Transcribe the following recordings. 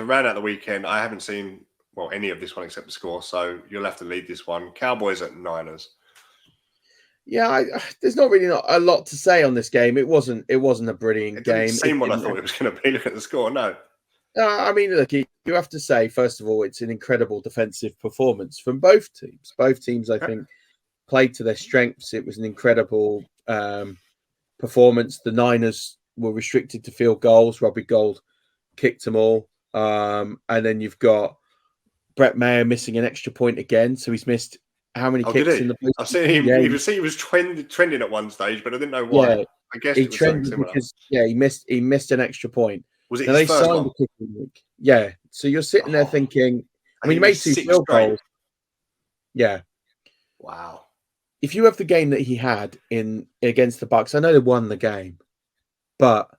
to round out the weekend, I haven't seen any of this one except the score. So you'll have to lead this one. Cowboys at Niners. Yeah, there's not a lot to say on this game. It wasn't a brilliant game. It didn't seem what I thought it was going to be. Look at the score. No. I mean, look, you have to say, first of all, it's an incredible defensive performance from both teams. Both teams, I think, played to their strengths. It was an incredible performance. The Niners were restricted to field goals. Robbie Gould kicked them all. And then you've got Brett Maher missing an extra point again. So he's missed how many kicks in the post? I've seen him. Yeah, he was trending at one stage, but I didn't know why. Yeah, I guess he trended because he missed an extra point. Was it his first one? The kicking week. Yeah. So you're sitting there thinking, I mean, he made 2 field goals. Yeah. Wow. If you have the game that he had against the Bucs, I know they won the game, but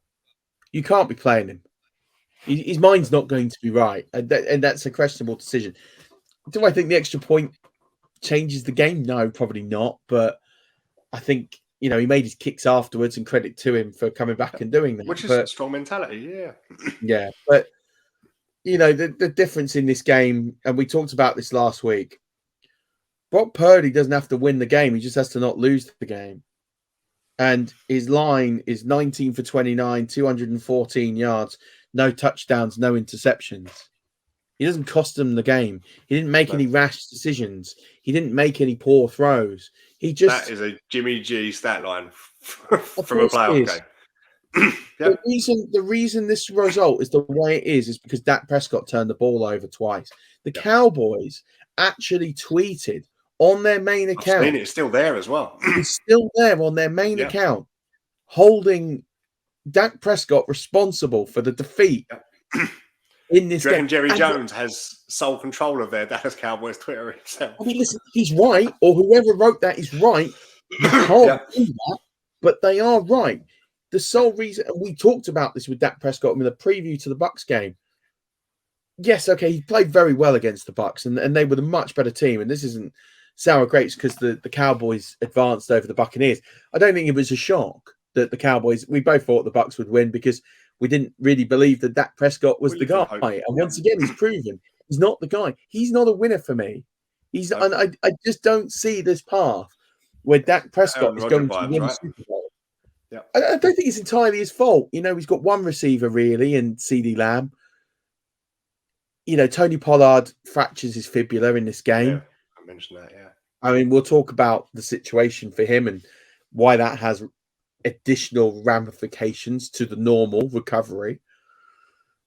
you can't be playing him. His mind's not going to be right, and that's a questionable decision. Do I think the extra point changes the game? No, probably not. But I think he made his kicks afterwards, and credit to him for coming back and doing that. Which is a strong mentality, yeah. Yeah, but the difference in this game, and we talked about this last week. Brock Purdy doesn't have to win the game; he just has to not lose the game. And his line is 19 for 29, 214 yards, no touchdowns, no interceptions. He doesn't cost them the game. He didn't make any rash decisions. He didn't make any poor throws. That is a Jimmy G stat line from a playoff game. Yep. The reason this result is the way it is because Dak Prescott turned the ball over twice. The Cowboys actually tweeted on their main account. I've seen it. It's still there as well. It's still there on their main account, holding Dak Prescott responsible for the defeat in this game. Jerry Jones has sole control of their Dallas Cowboys Twitter himself. I mean, listen, he's right, or whoever wrote that is right. You can't do that, but they are right. The sole reason, and we talked about this with Dak Prescott in the preview to the Bucs game. Yes, okay, he played very well against the Bucs, and they were the much better team. And this isn't sour grapes because the Cowboys advanced over the Buccaneers. I don't think it was a shock that the Cowboys. We both thought the Bucs would win because we didn't really believe that Dak Prescott was the guy. And once again, he's proven he's not the guy. He's not a winner for me. And I just don't see this path where Dak Prescott is going to win a Super Bowl. Yeah. I don't think it's entirely his fault. He's got one receiver really in CeeDee Lamb. Tony Pollard fractures his fibula in this game. Yeah, I mentioned that, yeah. I mean, we'll talk about the situation for him and why that has additional ramifications to the normal recovery.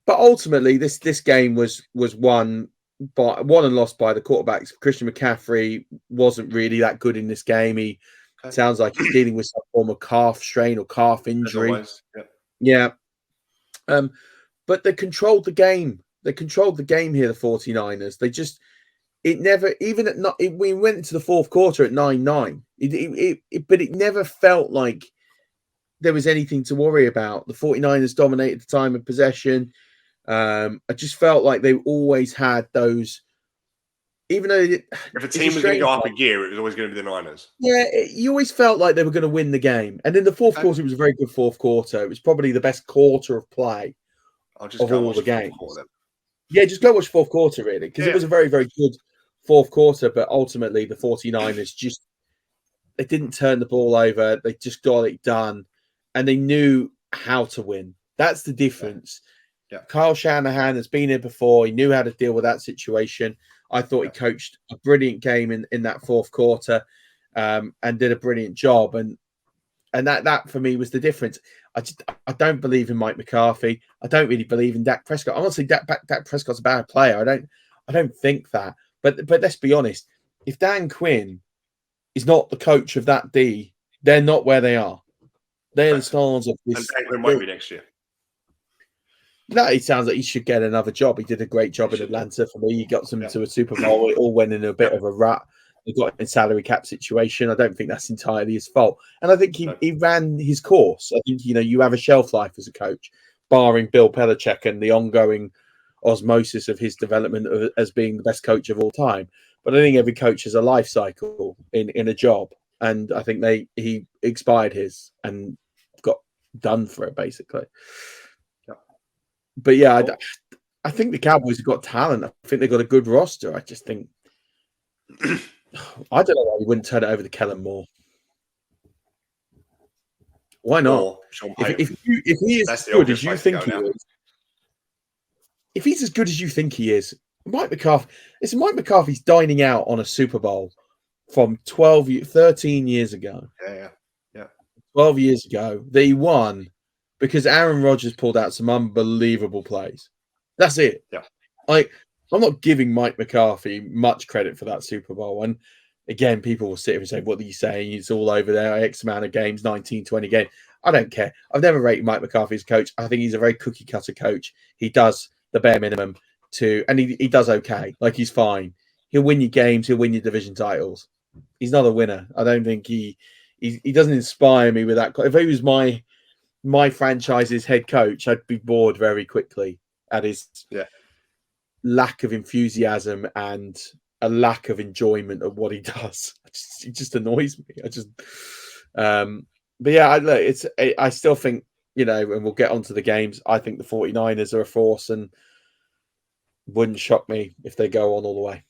But ultimately, this game was won and lost by the quarterbacks. Christian McCaffrey wasn't really that good in this game. He sounds like he's dealing with some form of calf strain or calf injury. Yeah. But they controlled the game. They controlled the game here, the 49ers. We went into the fourth quarter at 9-9. But it never felt like there was anything to worry about. The 49ers dominated the time of possession. I just felt like they always had those, even though if a team was going to go up a gear, it was always going to be the Niners. Yeah, you always felt like they were going to win the game. And in the fourth quarter, it was a very good fourth quarter. It was probably the best quarter of play of all the games. Yeah, just go watch fourth quarter, really, because it was a very, very good fourth quarter. But ultimately, the 49ers they didn't turn the ball over. They just got it done. And they knew how to win. That's the difference. Yeah. Kyle Shanahan has been here before. He knew how to deal with that situation. I thought he coached a brilliant game in that fourth quarter and did a brilliant job. And that for me was the difference. I don't believe in Mike McCarthy. I don't really believe in Dak Prescott. Honestly, Dak Prescott's a bad player. I don't think that. But let's be honest. If Dan Quinn is not the coach of that D, they're not where they are. They're the stars of this. And Dan Quinn won't be next year. No, it sounds like he should get another job. He did a great job in Atlanta for me. He got them to a Super Bowl. It all went in a bit of a rut. They got in salary cap situation. I don't think that's entirely his fault. And I think he ran his course. I think, you have a shelf life as a coach, barring Bill Belichick and the ongoing osmosis of his development as being the best coach of all time. But I think every coach has a life cycle in a job. And I think he expired his and got done for it, basically. But yeah, I think the Cowboys have got talent. I think they've got a good roster. I just think I don't know why you wouldn't turn it over to Kellen Moore. Why not? Or Sean Payton. If he is as good as you think he is, if he's as good as you think he is, Mike McCarthy's dining out on a Super Bowl from 13 years ago. Yeah. 12 years ago that he won because Aaron Rodgers pulled out some unbelievable plays. That's it. Yeah. I'm not giving Mike McCarthy much credit for that Super Bowl. And again, people will sit here and say, what are you saying? He's all over there, X amount of games, 19, 20 games. I don't care. I've never rated Mike McCarthy as a coach. I think he's a very cookie cutter coach. He does the bare minimum and he does okay. Like, he's fine. He'll win your games. He'll win your division titles. He's not a winner. I don't think he doesn't inspire me with that. If he was my franchise's head coach, I'd be bored very quickly at his lack of enthusiasm and a lack of enjoyment of what he does. It just annoys me. But yeah, I still think, and we'll get onto the games. I think the 49ers are a force, and wouldn't shock me if they go on all the way.